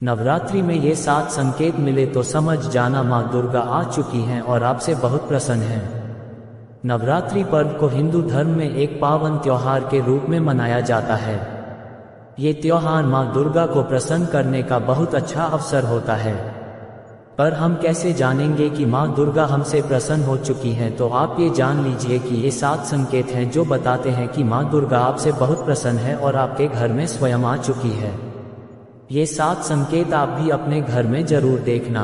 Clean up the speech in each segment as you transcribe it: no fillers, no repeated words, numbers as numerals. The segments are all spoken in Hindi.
नवरात्रि में ये 7 संकेत मिले तो समझ जाना माँ दुर्गा आ चुकी हैं और आपसे बहुत प्रसन्न हैं। नवरात्रि पर्व को हिंदू धर्म में एक पावन त्योहार के रूप में मनाया जाता है। ये त्योहार माँ दुर्गा को प्रसन्न करने का बहुत अच्छा अवसर होता है। पर हम कैसे जानेंगे कि माँ दुर्गा हमसे प्रसन्न हो चुकी हैं? तो आप ये जान लीजिए कि ये 7 संकेत हैं जो बताते हैं कि माँ दुर्गा आपसे बहुत प्रसन्न है और आपके घर में स्वयं आ चुकी है। ये 7 संकेत आप भी अपने घर में जरूर देखना।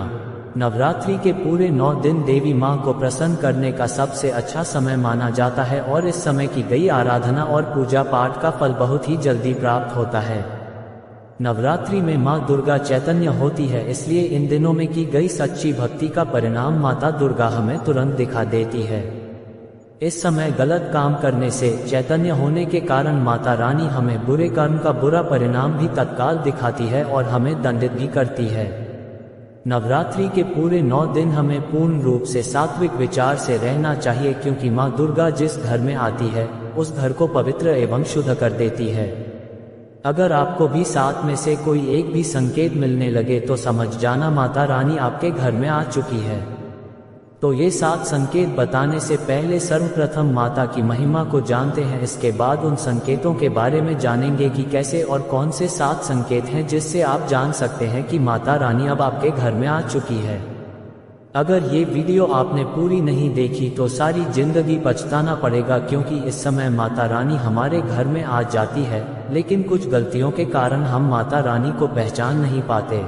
नवरात्रि के पूरे 9 दिन देवी माँ को प्रसन्न करने का सबसे अच्छा समय माना जाता है और इस समय की गई आराधना और पूजा पाठ का फल बहुत ही जल्दी प्राप्त होता है। नवरात्रि में माँ दुर्गा चैतन्य होती है, इसलिए इन दिनों में की गई सच्ची भक्ति का परिणाम माता दुर्गा हमें तुरंत दिखा देती है। इस समय गलत काम करने से चैतन्य होने के कारण माता रानी हमें बुरे कर्म का बुरा परिणाम भी तत्काल दिखाती है और हमें दंडित भी करती है। नवरात्रि के पूरे 9 दिन हमें पूर्ण रूप से सात्विक विचार से रहना चाहिए, क्योंकि माँ दुर्गा जिस घर में आती है उस घर को पवित्र एवं शुद्ध कर देती है। अगर आपको भी 7 में से कोई एक भी संकेत मिलने लगे तो समझ जाना माता रानी आपके घर में आ चुकी है। तो ये 7 संकेत बताने से पहले सर्वप्रथम माता की महिमा को जानते हैं। इसके बाद उन संकेतों के बारे में जानेंगे कि कैसे और कौन से 7 संकेत हैं जिससे आप जान सकते हैं कि माता रानी अब आपके घर में आ चुकी है। अगर ये वीडियो आपने पूरी नहीं देखी तो सारी जिंदगी पछताना पड़ेगा, क्योंकि इस समय माता रानी हमारे घर में आ जाती है, लेकिन कुछ गलतियों के कारण हम माता रानी को पहचान नहीं पाते।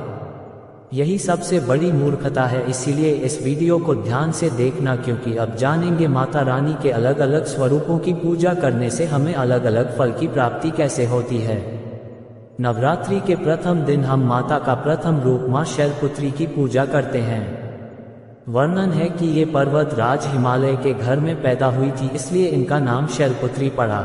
यही सबसे बड़ी मूर्खता है, इसीलिए इस वीडियो को ध्यान से देखना, क्योंकि अब जानेंगे माता रानी के अलग अलग स्वरूपों की पूजा करने से हमें अलग अलग फल की प्राप्ति कैसे होती है। नवरात्रि के प्रथम दिन हम माता का प्रथम रूप माँ शैलपुत्री की पूजा करते हैं। वर्णन है कि ये पर्वत राज हिमालय के घर में पैदा हुई थी, इसलिए इनका नाम शैलपुत्री पड़ा।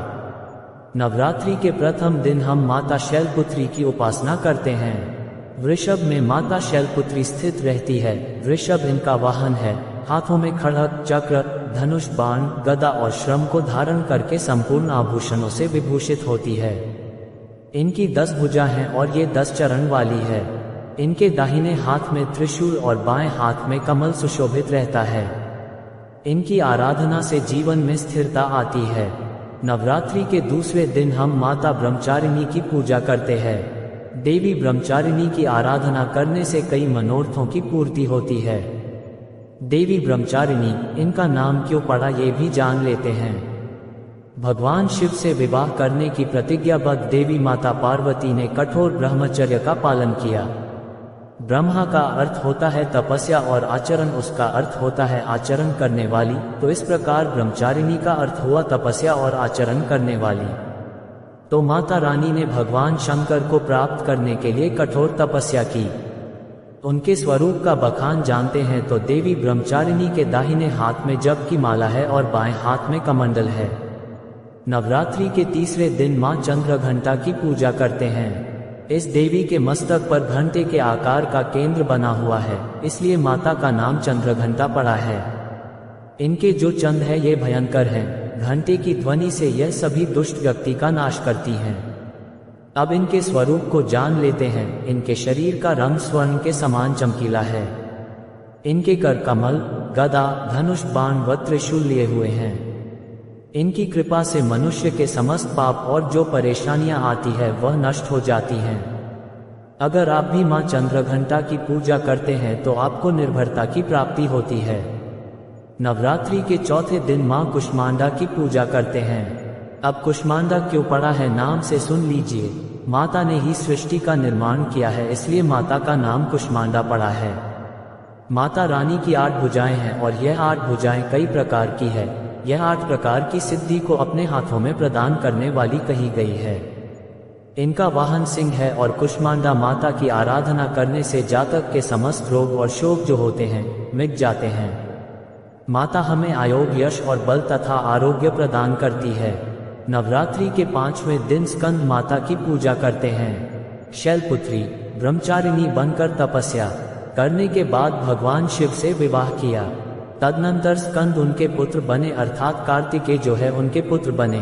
नवरात्रि के प्रथम दिन हम माता शैलपुत्री की उपासना करते हैं। वृषभ में माता शैलपुत्री स्थित रहती है। वृषभ इनका वाहन है। हाथों में खड्ग, चक्र, धनुष, बाण, गदा और श्रम को धारण करके संपूर्ण आभूषणों से विभूषित होती है। इनकी 10 भुजा हैं और ये 10 चरण वाली है। इनके दाहिने हाथ में त्रिशूल और बाएं हाथ में कमल सुशोभित रहता है। इनकी आराधना से जीवन में स्थिरता आती है। नवरात्रि के दूसरे दिन हम माता ब्रह्मचारिणी की पूजा करते हैं। देवी ब्रह्मचारिणी की आराधना करने से कई मनोरथों की पूर्ति होती है। देवी ब्रह्मचारिणी, इनका नाम क्यों पड़ा ये भी जान लेते हैं। भगवान शिव से विवाह करने की प्रतिज्ञाबद्ध देवी माता पार्वती ने कठोर ब्रह्मचर्य का पालन किया। ब्रह्मा का अर्थ होता है तपस्या और आचरण उसका अर्थ होता है आचरण करने वाली, तो इस प्रकार ब्रह्मचारिणी का अर्थ हुआ तपस्या और आचरण करने वाली। तो माता रानी ने भगवान शंकर को प्राप्त करने के लिए कठोर तपस्या की। उनके स्वरूप का बखान जानते हैं तो देवी ब्रह्मचारिणी के दाहिने हाथ में जप की माला है और बाएं हाथ में कमंडल है। नवरात्रि के तीसरे दिन मां चंद्रघंटा की पूजा करते हैं। इस देवी के मस्तक पर घंटे के आकार का केंद्र बना हुआ है, इसलिए माता का नाम चंद्रघंटा पड़ा है। इनके जो चंद है ये भयंकर हैं। घंटे की ध्वनि से यह सभी दुष्ट व्यक्ति का नाश करती हैं। अब इनके स्वरूप को जान लेते हैं। इनके शरीर का रंग स्वर्ण के समान चमकीला है। इनके कर कमल, गदा, धनुष, बाण व त्रिशूल लिए हुए हैं। इनकी कृपा से मनुष्य के समस्त पाप और जो परेशानियां आती है वह नष्ट हो जाती हैं। अगर आप भी मां चंद्रघंटा की पूजा करते हैं तो आपको निर्भरता की प्राप्ति होती है। नवरात्रि के चौथे दिन मां कुष्मांडा की पूजा करते हैं। अब कुष्मांडा क्यों पड़ा है नाम से सुन लीजिए। माता ने ही सृष्टि का निर्माण किया है, इसलिए माता का नाम कुष्मांडा पड़ा है। माता रानी की 8 भुजाएं हैं और यह 8 भुजाएं कई प्रकार की है। यह 8 प्रकार की सिद्धि को अपने हाथों में प्रदान करने वाली कही गई है। इनका वाहन सिंह है और कुष्मांडा माता की आराधना करने से जातक के समस्त रोग और शोक जो होते हैं मिट जाते हैं। माता हमें आयोग, यश और बल तथा आरोग्य प्रदान करती है। नवरात्रि के 5वें दिन स्कंद माता की पूजा करते हैं। शैलपुत्री ब्रह्मचारिणी बनकर तपस्या करने के बाद भगवान शिव से विवाह किया। तदनंतर स्कंद उनके पुत्र बने, अर्थात कार्तिकेय जो है उनके पुत्र बने,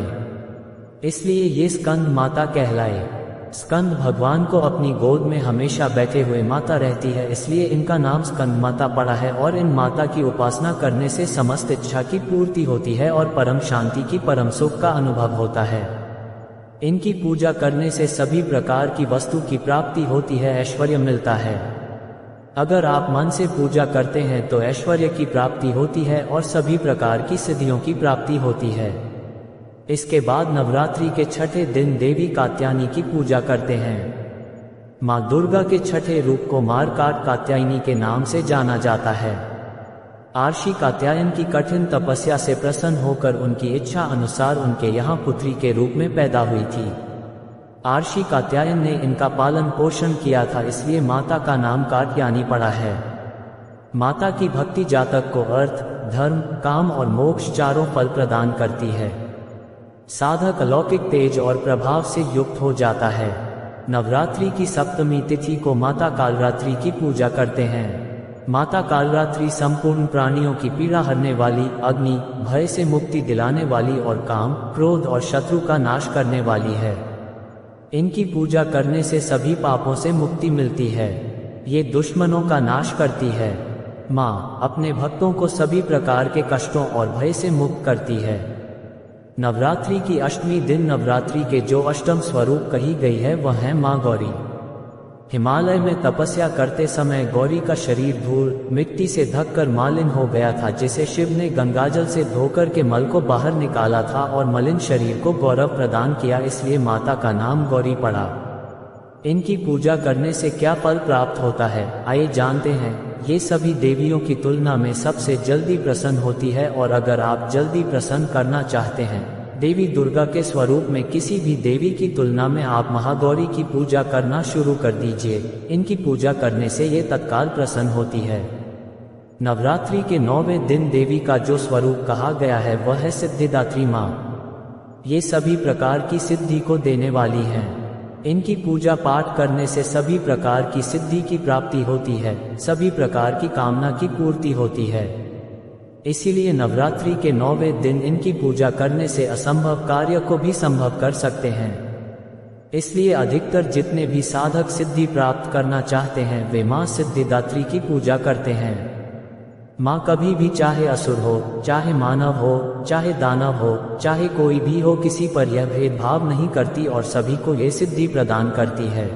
इसलिए ये स्कंद माता कहलाए। स्कंद भगवान को अपनी गोद में हमेशा बैठे हुए माता रहती है, इसलिए इनका नाम स्कंद माता पड़ा है। और इन माता की उपासना करने से समस्त इच्छा की पूर्ति होती है और परम शांति की परम सुख का अनुभव होता है। इनकी पूजा करने से सभी प्रकार की वस्तु की प्राप्ति होती है, ऐश्वर्य मिलता है। अगर आप मन से पूजा करते हैं तो ऐश्वर्य की प्राप्ति होती है और सभी प्रकार की सिद्धियों की प्राप्ति होती है। इसके बाद नवरात्रि के छठे दिन देवी कात्यायनी की पूजा करते हैं। माँ दुर्गा के छठे रूप को मारकाट कात्यायनी के नाम से जाना जाता है। आर्षि कात्यायन की कठिन तपस्या से प्रसन्न होकर उनकी इच्छा अनुसार उनके यहाँ पुत्री के रूप में पैदा हुई थी। आर्षि कात्यायन ने इनका पालन पोषण किया था, इसलिए माता का नाम कात्यायनी पड़ा है। माता की भक्ति जातक को अर्थ, धर्म, काम और मोक्ष चारों फल प्रदान करती है। साधक अलौकिक तेज और प्रभाव से युक्त हो जाता है। नवरात्रि की सप्तमी तिथि को माता कालरात्रि की पूजा करते हैं। माता कालरात्रि संपूर्ण प्राणियों की पीड़ा हरने वाली, अग्नि, भय से मुक्ति दिलाने वाली और काम, क्रोध और शत्रु का नाश करने वाली है। इनकी पूजा करने से सभी पापों से मुक्ति मिलती है। ये दुश्मनों का नाश करती है। माँ अपने भक्तों को सभी प्रकार के कष्टों और भय से मुक्त करती है। नवरात्रि की अष्टमी दिन नवरात्रि के जो अष्टम स्वरूप कही गई है वह है माँ गौरी। हिमालय में तपस्या करते समय गौरी का शरीर धूल मिट्टी से ढककर मलिन हो गया था, जिसे शिव ने गंगाजल से धोकर के मल को बाहर निकाला था और मलिन शरीर को गौरव प्रदान किया, इसलिए माता का नाम गौरी पड़ा। इनकी पूजा करने से क्या फल प्राप्त होता है, आइए जानते हैं। ये सभी देवियों की तुलना में सबसे जल्दी प्रसन्न होती है, और अगर आप जल्दी प्रसन्न करना चाहते हैं देवी दुर्गा के स्वरूप में किसी भी देवी की तुलना में आप महागौरी की पूजा करना शुरू कर दीजिए। इनकी पूजा करने से ये तत्काल प्रसन्न होती है। नवरात्रि के 9वें दिन देवी का जो स्वरूप कहा गया है वह है सिद्धिदात्री माँ। ये सभी प्रकार की सिद्धि को देने वाली हैं। इनकी पूजा पाठ करने से सभी प्रकार की सिद्धि की प्राप्ति होती है, सभी प्रकार की कामना की पूर्ति होती है। इसीलिए नवरात्रि के 9वें दिन इनकी पूजा करने से असंभव कार्य को भी संभव कर सकते हैं। इसलिए अधिकतर जितने भी साधक सिद्धि प्राप्त करना चाहते हैं वे माँ सिद्धिदात्री की पूजा करते हैं। माँ कभी भी चाहे असुर हो, चाहे मानव हो, चाहे दानव हो, चाहे कोई भी हो, किसी पर यह भेदभाव नहीं करती और सभी को ये सिद्धि प्रदान करती है।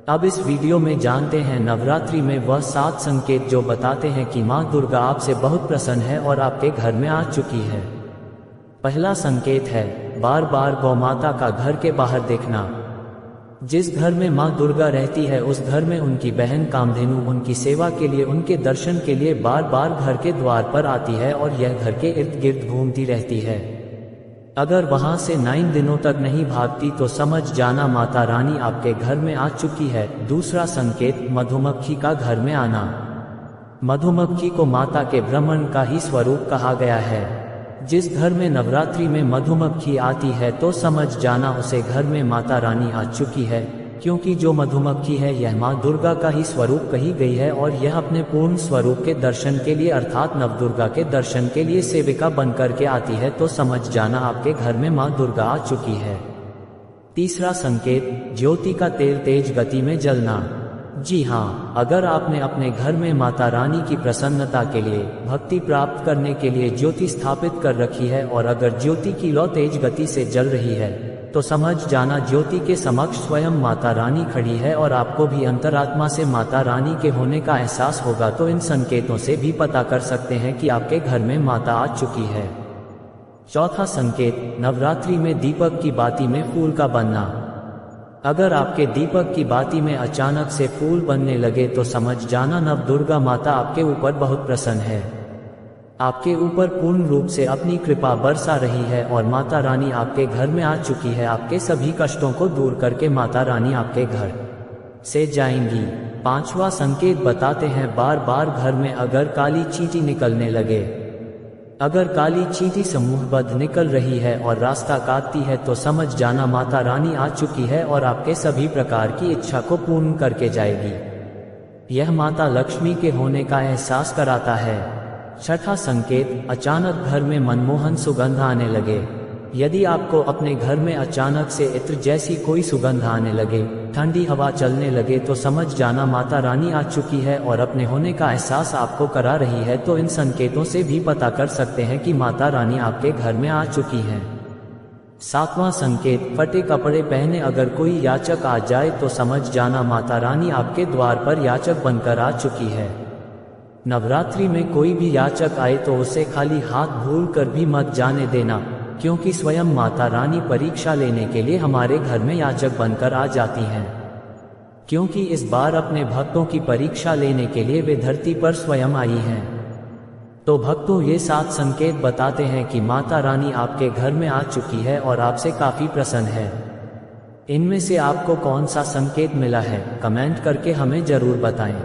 अब इस वीडियो में जानते हैं नवरात्रि में वह 7 संकेत जो बताते हैं कि माँ दुर्गा आपसे बहुत प्रसन्न है और आपके घर में आ चुकी है। पहला संकेत है बार बार गौ माता का घर के बाहर देखना। जिस घर में माँ दुर्गा रहती है उस घर में उनकी बहन कामधेनु उनकी सेवा के लिए, उनके दर्शन के लिए बार बार घर के द्वार पर आती है और यह घर के इर्द गिर्द घूमती रहती है। अगर वहां से 9 दिनों तक नहीं भागती तो समझ जाना माता रानी आपके घर में आ चुकी है। दूसरा संकेत मधुमक्खी का घर में आना। मधुमक्खी को माता के भ्रमण का ही स्वरूप कहा गया है। जिस घर में नवरात्रि में मधुमक्खी आती है तो समझ जाना उसे घर में माता रानी आ चुकी है, क्योंकि जो मधुमक्खी है यह माँ दुर्गा का ही स्वरूप कही गई है और यह अपने पूर्ण स्वरूप के दर्शन के लिए अर्थात नवदुर्गा के दर्शन के लिए सेविका बनकर के आती है, तो समझ जाना आपके घर में माँ दुर्गा आ चुकी है। तीसरा संकेत ज्योति का तेल तेज गति में जलना। जी हाँ, अगर आपने अपने घर में माता रानी की प्रसन्नता के लिए, भक्ति प्राप्त करने के लिए ज्योति स्थापित कर रखी है और अगर ज्योति की लौ तेज गति से जल रही है तो समझ जाना ज्योति के समक्ष स्वयं माता रानी खड़ी है और आपको भी अंतरात्मा से माता रानी के होने का एहसास होगा। तो इन संकेतों से भी पता कर सकते हैं कि आपके घर में माता आ चुकी है। चौथा संकेत नवरात्रि में दीपक की बाती में फूल का बनना। अगर आपके दीपक की बाती में अचानक से फूल बनने लगे तो समझ जाना नव दुर्गा माता आपके ऊपर बहुत प्रसन्न है, आपके ऊपर पूर्ण रूप से अपनी कृपा बरसा रही है और माता रानी आपके घर में आ चुकी है। आपके सभी कष्टों को दूर करके माता रानी आपके घर से जाएंगी। पांचवा संकेत बताते हैं बार बार घर में अगर काली चींटी निकलने लगे। अगर काली चींटी समूहबद्ध निकल रही है और रास्ता काटती है तो समझ जाना माता रानी आ चुकी है और आपके सभी प्रकार की इच्छा को पूर्ण करके जाएगी। यह माता लक्ष्मी के होने का एहसास कराता है। छठा संकेत अचानक घर में मनमोहन सुगंध आने लगे। यदि आपको अपने घर में अचानक से इत्र जैसी कोई सुगंध आने लगे, ठंडी हवा चलने लगे, तो समझ जाना माता रानी आ चुकी है और अपने होने का एहसास आपको करा रही है। तो इन संकेतों से भी पता कर सकते हैं कि माता रानी आपके घर में आ चुकी हैं। 7वां संकेत, फटे कपड़े पहने अगर कोई याचक आ जाए तो समझ जाना माता रानी आपके द्वार पर याचक बनकर आ चुकी है। नवरात्रि में कोई भी याचक आए तो उसे खाली हाथ भूल कर भी मत जाने देना, क्योंकि स्वयं माता रानी परीक्षा लेने के लिए हमारे घर में याचक बनकर आ जाती हैं। क्योंकि इस बार अपने भक्तों की परीक्षा लेने के लिए वे धरती पर स्वयं आई हैं। तो भक्तों, ये 7 संकेत बताते हैं कि माता रानी आपके घर में आ चुकी है और आपसे काफी प्रसन्न है। इनमें से आपको कौन सा संकेत मिला है, कमेंट करके हमें जरूर बताएं।